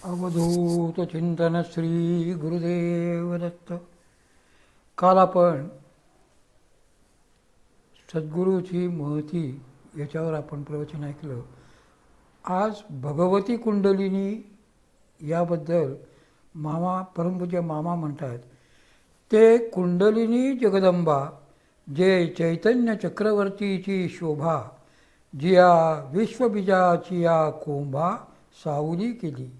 अवधूत चिंतन श्री गुरुदेव दत्त. काल आपण सद्गुरूची महती याच्यावर आपण प्रवचन ऐकलं. आज भगवती कुंडलिनी याबद्दल परमपूज्य मामा म्हणतात, ते कुंडलिनी जगदंबा जे चैतन्य चक्रवर्तीची शोभा, जिया विश्वबीजाची या कोंभा सावली केली,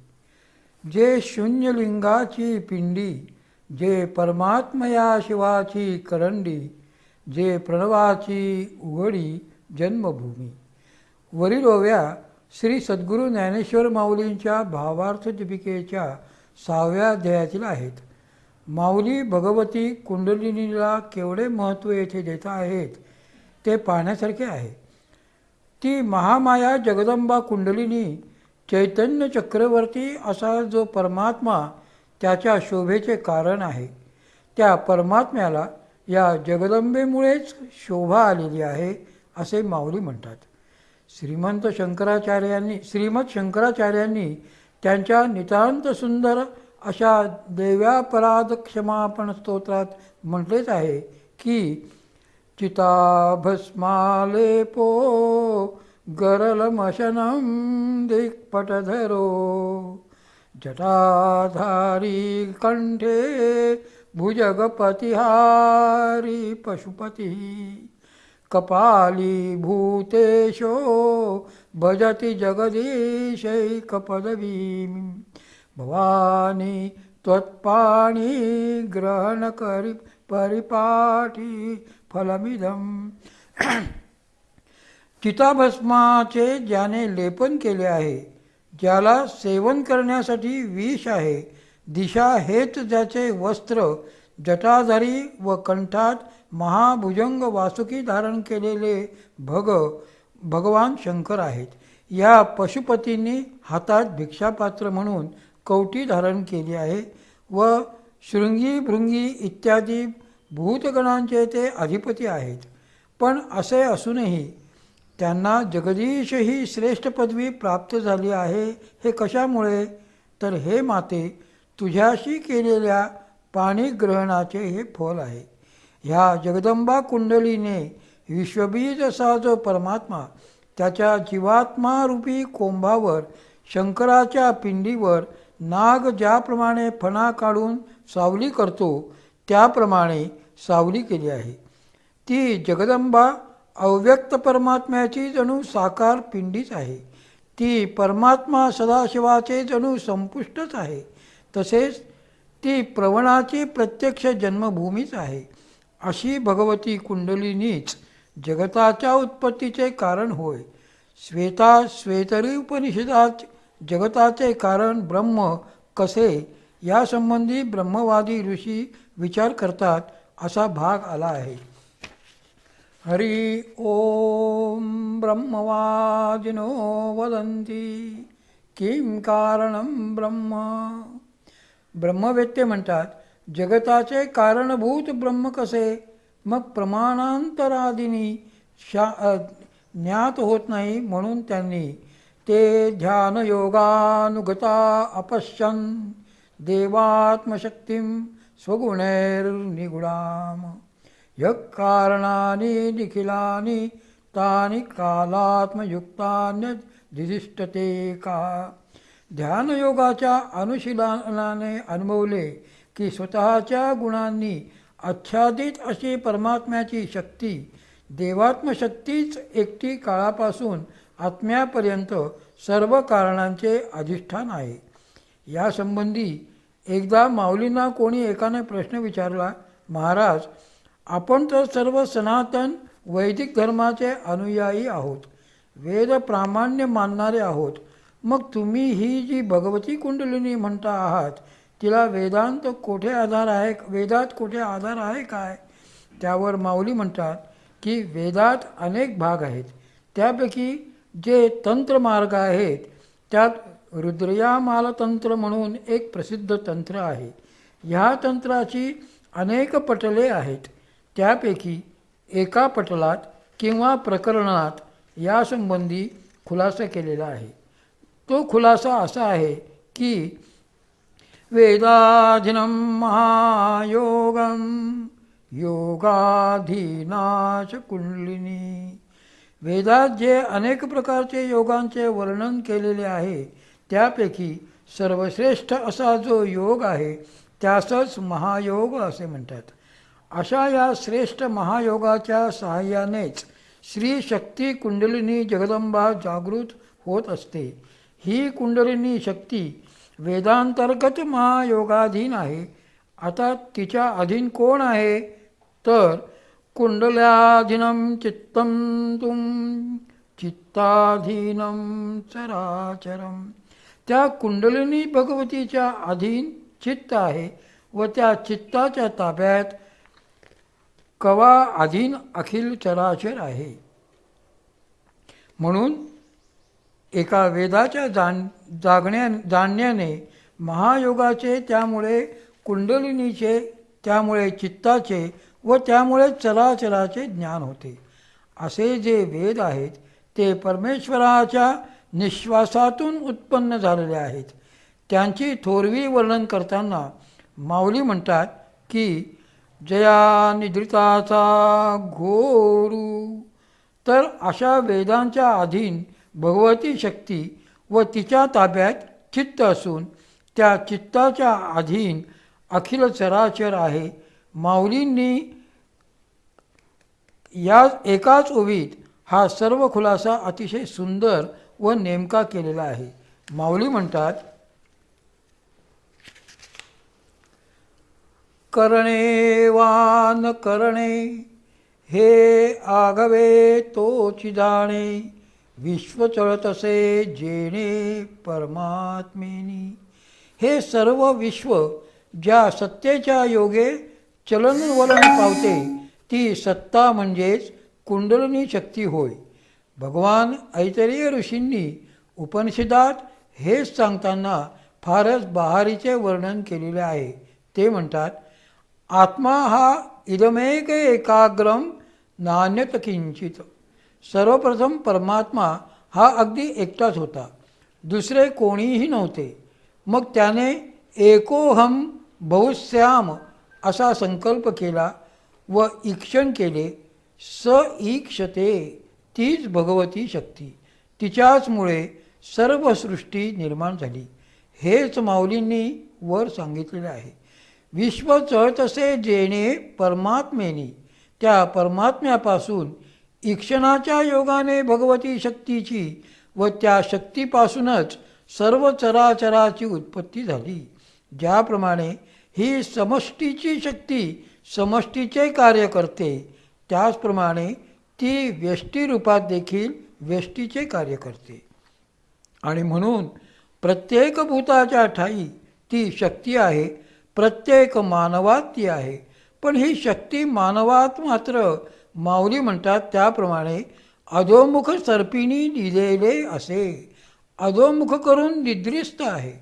जे शून्यलिंगाची पिंडी, जे परमात्मया शिवाची करंडी, जे प्रणवाची उघडी जन्मभूमी. वरील ओव्या श्री सद्गुरू ज्ञानेश्वर माऊलींच्या भावार्थ दीपिकेच्या 6व्या अध्यायातील आहेत. माऊली भगवती कुंडलिनीला केवढे महत्त्व येथे देत आहेत ते पाहण्यासारखे आहे. ती महामाया जगदंबा कुंडलिनी चैतन्य चक्रवर्ती असा जो परमात्मा त्याच्या शोभेचे कारण आहे, त्या परमात्म्याला या जगदंबेमुळेच शोभा आलेली आहे असे माऊली म्हणतात. श्रीमद शंकराचार्यांनी त्यांच्या नितांत सुंदर अशा देव्यापराध क्षमापण स्तोत्रात म्हटलेच आहे की, चिताभस्मालेपो गरलमशनं दिक्पटधरो, जटाधारी कंठे भुजगपतिहारी पशुपति, कपाली भूतेशो भजति जगदीशैकपदवीं, भवानी त्वत्पाणि ग्रहण करि परिपाठी फलमिदं. चिताभस्माचे ज्याने लेपन केले आहे, ज्याला सेवन करण्यासाठी विष आहे, दिशा हेच ज्याचे वस्त्र, जटाधारी व कंठात महाभुजंग वासुकी धारण केलेले भगवान शंकर आहेत. या पशुपतींनी हातात भिक्षापात्र म्हणून कवटी धारण केली आहे व शृंगी भृंगी इत्यादी भूतगणांचे ते अधिपती आहेत. पण असे असूनही त्यांना जगदीश ही श्रेष्ठ पदवी प्राप्त झाली आहे. हे कशामुळे? तर हे माते, तुझ्याशी केलेल्या पाणीग्रहणाचे हे फल आहे. ह्या जगदंबा कुंडलीने विश्वबीज असा जो परमात्मा त्याच्या जीवात्मारूपी कोंभावर, शंकराच्या पिंडीवर नाग ज्याप्रमाणे फणा काढून सावली करतो त्याप्रमाणे सावली केली आहे. ती जगदंबा अव्यक्त परमात्म्याची जणू साकार पिंडीच आहे. ती परमात्मा सदाशिवाचे जणू संपुष्टच आहे. तसेच ती प्रवणाची प्रत्यक्ष जन्मभूमीच आहे. अशी भगवती कुंडलिनीच जगताच्या उत्पत्तीचे कारण होय. श्वेतरी उपनिषदात जगताचे कारण ब्रह्म कसे यासंबंधी ब्रह्मवादी ऋषी विचार करतात असा भाग आला आहे. हरि ओम ब्रह्मवादिनो वदन्ति किं कारणं ब्रह्म. ब्रह्मवेत्ते म्हणतात, जगताचे कारणभूत ब्रह्म कसे, मग प्रमाणांतरादिनी ज्ञात होत नाही, म्हणून त्यांनी ते ध्यानयोगानुगता अपश्यन् देवात्मशक्तिं स्वगुणैर्निगुणाम्, यः कारणानि निखिलानि तानि कालात्मयुक्तान्यधिष्ठते का. ध्यानयोगाच्या अनुशीलनाने अनुभवले की स्वतःच्या गुणांनी आच्छादित अशी परमात्म्याची शक्ती, देवात्मशक्तीच एकटी काळापासून आत्म्यापर्यंत सर्व कारणांचे अधिष्ठान आहे. यासंबंधी एकदा माऊलींना कोणी एकाने प्रश्न विचारला, महाराज, आपण तर सर्व सनातन वैदिक धर्माचे अनुयायी आहोत, वेद प्रामाण्य मानणारे आहोत, मग तुम्ही ही जी भगवती कुंडलिनी म्हणता आहात तिला वेदात कोठे आधार आहे काय? त्यावर माऊली म्हणतात की वेदात अनेक भाग आहेत. त्यापैकी जे तंत्रमार्ग आहेत त्यात रुद्रयामाल तंत्र म्हणून एक प्रसिद्ध तंत्र आहे. ह्या तंत्राची अनेक पटले आहेत. त्यापैकी एका पटलात किंवा प्रकरणात यासंबंधी खुलासा केलेला आहे. तो खुलासा असा आहे की वेदाधीनं महायोगं योगाधीनाच कुंडलिनी. वेदात जे अनेक प्रकारचे योगांचे वर्णन केलेले आहे त्यापैकी सर्वश्रेष्ठ असा जो योग आहे त्यासच महायोग असे म्हणतात. अशा या श्रेष्ठ महायोगाच्या सहाय्यानेच श्री शक्ती कुंडलिनी जगदंबा जागृत होत असते. ही कुंडलिनी शक्ती वेदांतर्गत महायोगाधीन आहे. आता तिच्या अधीन कोण आहे तर कुंडल्याधीनं चित्तं तुम चित्ताधीनं चराचरम. त्या कुंडलिनी भगवतीच्या अधीन चित्त आहे व त्या चित्ताच्या ताब्यात कवा अधीन अखिल चराचर आहे. म्हणून एका वेदाच्या जाणण्याने महायोगाचे, त्यामुळे कुंडलिनीचे, त्यामुळे चित्ताचे व त्यामुळे चराचराचे ज्ञान होते. असे जे वेद आहेत ते परमेश्वराच्या निश्वासातून उत्पन्न झालेले आहेत. त्यांची थोरवी वर्णन करताना माऊली म्हणतात की जया निद्रिताचा घोरू. तर अशा वेदांच्या अधीन भगवती शक्ती व तिच्या ताब्यात चित्त असून त्या चित्ताच्या अधीन अखिल चराचर आहे. माऊलींनी या एकाच ओवीत हा सर्व खुलासा अतिशय सुंदर व नेमका केलेला आहे. माऊली म्हणतात करणे वा न करणे हे आगवे तोची जाणे विश्व चळतसे जेणे परमात्मेनी. हे सर्व विश्व ज्या सत्तेच्या योगे चलनवलन पावते ती सत्ता म्हणजेच कुंडलिनी शक्ती होय. भगवान ऐतरेय ऋषींनी उपनिषदात हेच सांगताना फारच बहारीचे वर्णन केलेले आहे. ते म्हणतात आत्मा हा इदमेक एकाग्रम नान्यत किंचित. सर्वप्रथम परमात्मा हा अगदी एकटाच होता, दुसरे कोणीही नव्हते. मग त्याने एकोहम बहुश्याम असा संकल्प केला व ईक्षण केले. स ईक्षते, तीच भगवती शक्ती, तिच्याचमुळे सर्व सृष्टी निर्माण झाली. हेच माऊलींनी वर सांगितलेले आहे. विश्व चळतसे जेणे परमात्मेनी. त्या परमात्म्यापासून ईक्षणाच्या योगाने भगवती शक्तीची व त्या शक्तीपासूनच सर्व चराचराची उत्पत्ती झाली. ज्याप्रमाणे ही समष्टीची शक्ती समष्टीचे कार्य करते त्याचप्रमाणे ती व्यष्टी रूपात देखील व्यष्टीचे कार्य करते. आणि म्हणून प्रत्येक भूताच्या ठाई ती शक्ती आहे. प्रत्येक मानवात ती आहे. पण ही शक्ती मानवात मात्र माऊली म्हणतात त्याप्रमाणे अधोमुख सर्पिणी दिलेले असे. अधोमुख करून निद्रिस्त आहे.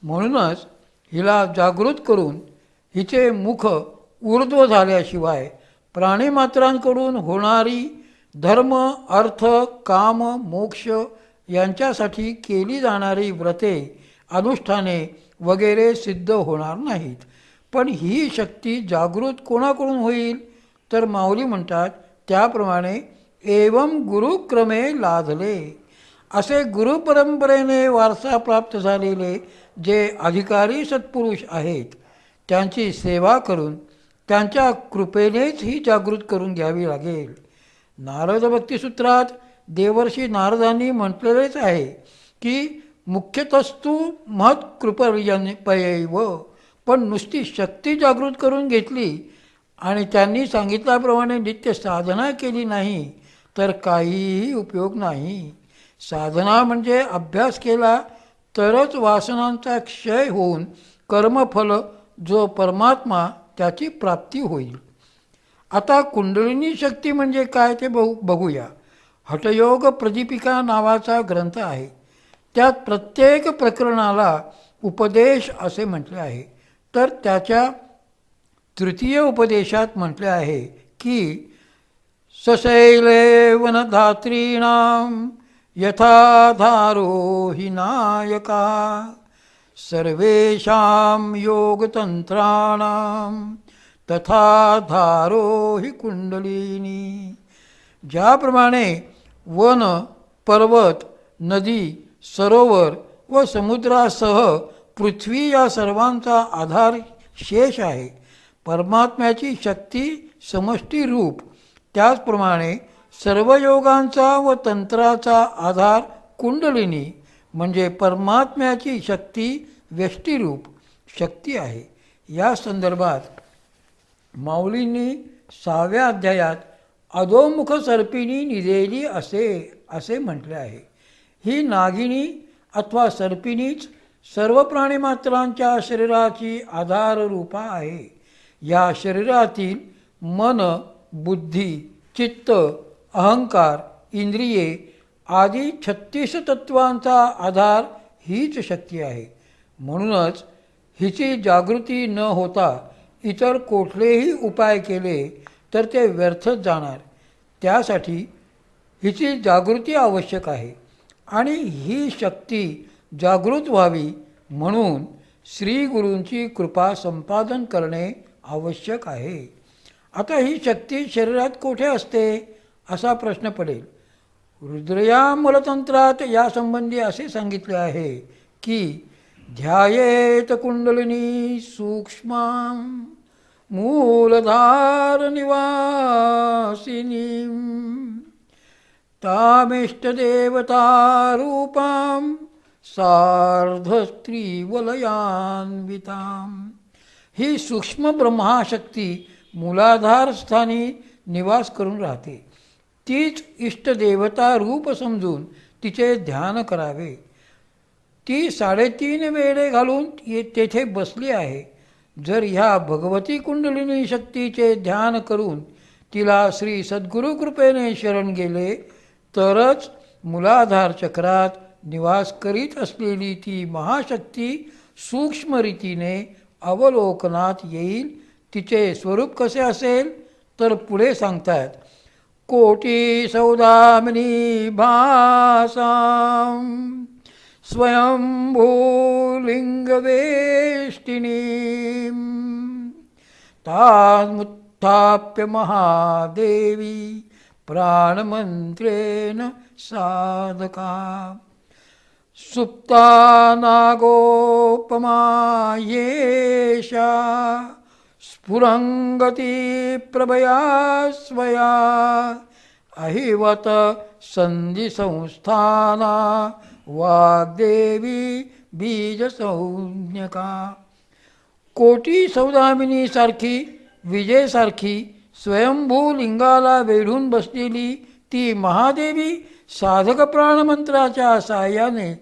म्हणूनच हिला जागृत करून हिचे मुख ऊर्ध्व झाल्याशिवाय प्राणीमात्रांकडून होणारी धर्म, अर्थ, काम, मोक्ष यांच्यासाठी केली जाणारी व्रते, अनुष्ठाने वगैरे सिद्ध होणार नाहीत. पण ही शक्ती जागृत कोणाकडून होईल तर माऊली म्हणतात त्याप्रमाणे एवं गुरुक्रमे लाधले. असे गुरुपरंपरेने वारसा प्राप्त झालेले जे अधिकारी सत्पुरुष आहेत त्यांची सेवा करून त्यांच्या कृपेनेच ही जागृत करून घ्यावी लागेल. नारद भक्तिसूत्रात देवर्षी नारदांनी म्हटलेलेच आहे की मुख्यतस्तु महत्कृपयैव. पण नुसती शक्ती जागृत करून घेतली आणि त्यांनी सांगितल्याप्रमाणे नित्य साधना केली नाही तर काहीही उपयोग नाही. साधना म्हणजे अभ्यास केला तरच वासनांचा क्षय होऊन कर्मफल जो परमात्मा त्याची प्राप्ती होईल. आता कुंडलिनी शक्ती म्हणजे काय ते बघूया. हठयोग प्रदीपिका नावाचा ग्रंथ आहे. त्यात प्रत्येक प्रकरणाला उपदेश असे म्हटले आहे. तर त्याच्या तृतीय उपदेशात म्हटले आहे की सशैले वनधात्रीणां यथाधारो हि नायका सर्वेषां योगतंत्राणां तथा धारो हि कुंडलिनी. ज्याप्रमाणे वन, पर्वत, नदी, सरोवर व समुद्रासह पृथ्वी या सर्वांचा आधार शेष आहे, परमात्म्याची शक्ती समष्टी रूप, त्याचप्रमाणे सर्व योगांचा व तंत्राचा आधार कुंडलिनी म्हणजे परमात्म्याची शक्ती व्यष्टीरूप शक्ती आहे. या संदर्भात माऊलींनी 6व्या अध्यायात अधोमुख सर्पिणी निदेली असे म्हटले आहे. ही नागिनी अथवा सर्पिणीच सर्व प्राणीमात्रांच्या शरीराची आधाररूपा आहे. या शरीरातील मन, बुद्धी, चित्त, अहंकार, इंद्रिये आदी 36 तत्वांचा आधार हीच शक्ती आहे. म्हणूनच हिची जागृती न होता इतर कुठलेही उपाय केले तर ते व्यर्थच जाणार. त्यासाठी हिची जागृती आवश्यक आहे आणि ही शक्ती जागृत व्हावी म्हणून श्री गुरूंची कृपा संपादन करणे आवश्यक आहे. आता ही शक्ती शरीरात कुठे असते असा प्रश्न पडेल. रुद्रया मूलतंत्रात यासंबंधी असे सांगितले आहे की ध्यायेत कुंडलिनी सूक्ष्मां मूलधार निवासिनीं तामिष्टदेवतारूपां सार्धस्त्रीवलयान्वितां. ही सूक्ष्म ब्रह्माशक्ती मूलाधार स्थानी निवास करून राहते. तीच इष्टदेवता रूप समजून तिचे ध्यान करावे. ती 3.5 वेढे घालून तेथे बसली आहे. जर ह्या भगवती कुंडलिनी शक्तीचे ध्यान करून तिला श्री सद्गुरु कृपेने शरण गेले तरच मूलाधार चक्रात निवास करीत असलेली ती महाशक्ती सूक्ष्म रीतीने अवलोकनात येईल. तिचे स्वरूप कसे असेल तर पुढे सांगतात. कोटी सौदामिनी भासां स्वयंभूलिंगवेष्टिनीं तामुत्थाप्य महादेवी प्राणमंत्रेण साधका. सुप्ता नागोपमा येषा स्फुरंगती प्रभया स्वया अहिवत संधि संस्थाना वाग्देवी बीजसंज्ञका. कोटी सौदामिनी सारखी विजेसारखी स्वयंभू लिंगाला वेढून बसलेली ती महादेवी साधक प्राणमंत्राच्या साहाय्याने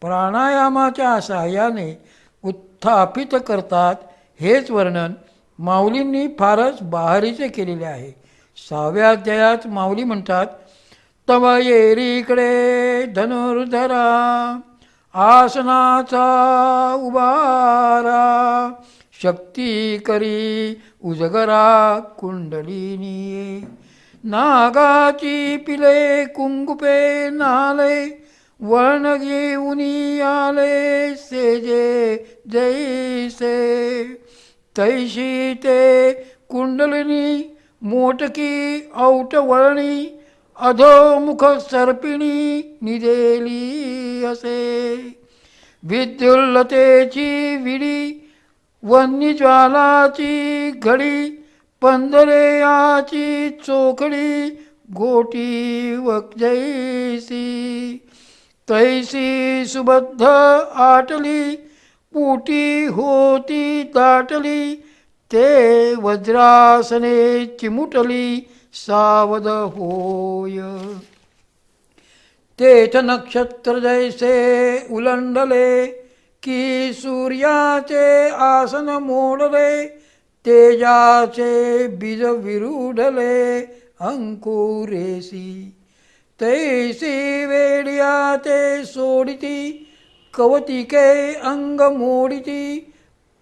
प्राणायामाच्या साहाय्याने उत्थापित करतात. हेच वर्णन माऊलींनी फारच बहारीचे केलेले आहे. 6व्या अध्यायात माऊली म्हणतात. तव येरीकडे धनुर्धरा आसनाचा उभारा शक्ती करी उजगरा कुंडलिनी. नागाची पिले कुंकुपे नाले वर्ण घेऊनी आले सेजे जैसे तैशी ते कुंडलिनी मोटकी औटवर्णी अधोमुख सर्पिणी निदेली असे. विद्युल्लतेची विडी वन्यज्वालाची घडी पंधरेयाची चोखडी गोटी वक्जैसी तैसी सुबद्ध आटली पुटी होती दाटली ते वज्रासने चिमुटली सावध होय. तेथ नक्षत्र जैसे उलंडले की सूर्याचे आसन मोडले तेजाचे बीज विरूढले अंकुरेसी. तैसी वेडिया ते सोडिती कवतिके अंग मोडिती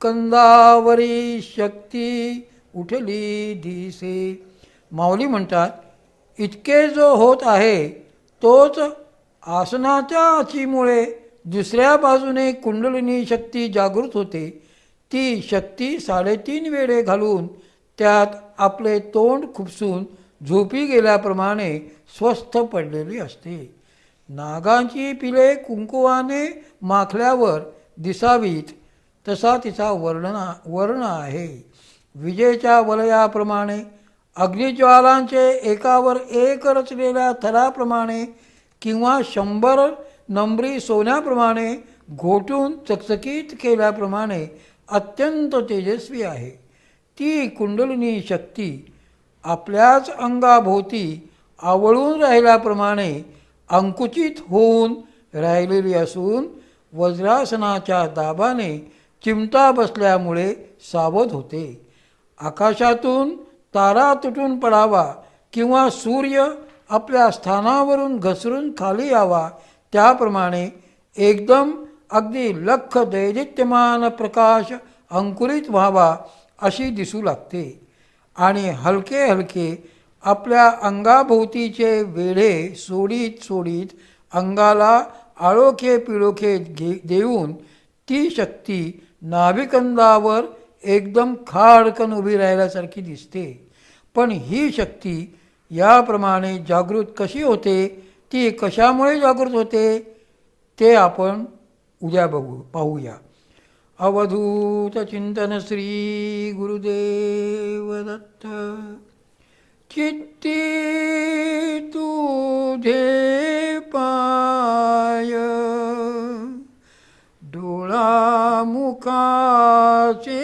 कंदावरी शक्ती उठली दिसे. माऊली म्हणतात. इतके जो होत आहे तोच आसनाच्या आचीमुळे दुसऱ्या बाजूने कुंडलिनी शक्ती जागृत होते. ती शक्ती 3.5 वेढे घालून त्यात आपले तोंड खुपसून झोपी गेल्याप्रमाणे स्वस्थ पडलेली असते. नागांची पिले कुंकुवाने माखल्यावर दिसावीत तसा तिचा वर्ण आहे. विजेच्या वलयाप्रमाणे, अग्निज्वालांचे एकावर एक रचलेल्या थराप्रमाणे किंवा 100 नंबरी सोन्याप्रमाणे घोटून चकचकीत केल्याप्रमाणे अत्यंत तेजस्वी आहे. ती कुंडलिनी शक्ती आपल्याच अंगाभोवती आवळून राहिल्याप्रमाणे अंकुचित होऊन राहिलेली असून वज्रासनाच्या दाबाने चिमटा बसल्यामुळे सावध होते. आकाशातून तारा तुटून पडावा किंवा सूर्य आपल्या स्थानावरून घसरून खाली यावा त्याप्रमाणे एकदम अगदी लख दैदिप्यमान प्रकाश अंकुरित व्हावा अशी दिसू लागते आणि हलके हलके आपल्या अंगाभोवतीचे वेढे सोडीत सोडीत अंगाला आळोखे पिळोखे देऊन ती शक्ती नाभिकंदावर एकदम खाडकन उभी राहिल्यासारखी दिसते. पण ही शक्ती याप्रमाणे जागृत कशी होते, ती कशामुळे जागृत होते ते आपण उद्या पाहूया. अवधूत चिंतन श्री गुरुदेव दत्त. चित्ती तुझे पाय डोळा मुखाचे